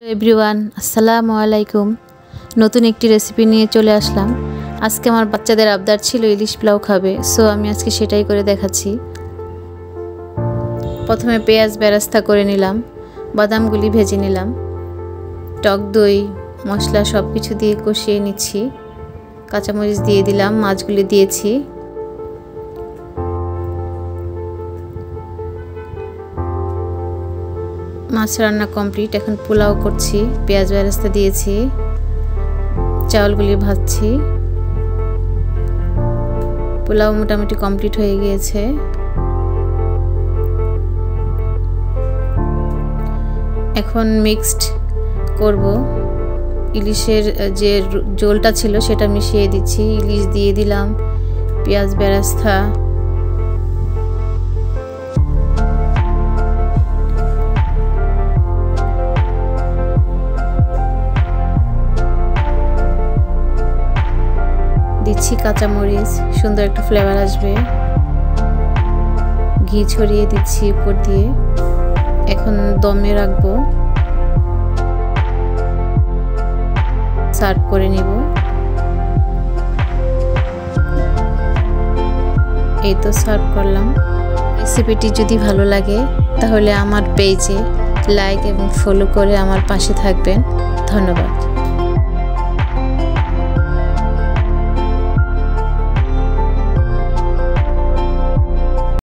Everyone আসসালামু আলাইকুম। নতুন একটি রেসিপি নিয়ে চলে আসলাম। আজকে আমার বাচ্চাদের আবদার ছিল ইলিশ পোলাও খাবে, সো আমি আজকে সেটাই করে দেখাচ্ছি। প্রথমে পেঁয়াজ বেরেস্তা করে নিলাম, বাদামগুলি ভেজে নিলাম, টক দই মশলা সব কিছু দিয়ে কষিয়ে নিচ্ছি, কাঁচামরিচ দিয়ে দিলাম, মাছগুলি দিয়েছি। মাছ রান্না কমপ্লিট, এখন পোলাও করছি। পেঁয়াজ বেরেস্তা দিয়েছি, চাউলগুলি ভাজছি। পোলাও মোটামুটি কমপ্লিট হয়ে গিয়েছে। এখন মিক্সড করব। ইলিশের যে ঝোলটা ছিল সেটা মিশিয়ে দিচ্ছি, ইলিশ দিয়ে দিলাম, পেঁয়াজ বেরেস্তা, দিচ্ছি কাঁচামরিচ, সুন্দর একটা ফ্লেভার আসবে। ঘি ছড়িয়ে দিচ্ছি উপর দিয়ে। এখন দমে রাখবো, সার্ভ করে নিব। এই তো সার্ভ করলাম। রেসিপিটি যদি ভালো লাগে তাহলে আমার পেজে লাইক এবং ফলো করে আমার পাশে থাকবেন। ধন্যবাদ।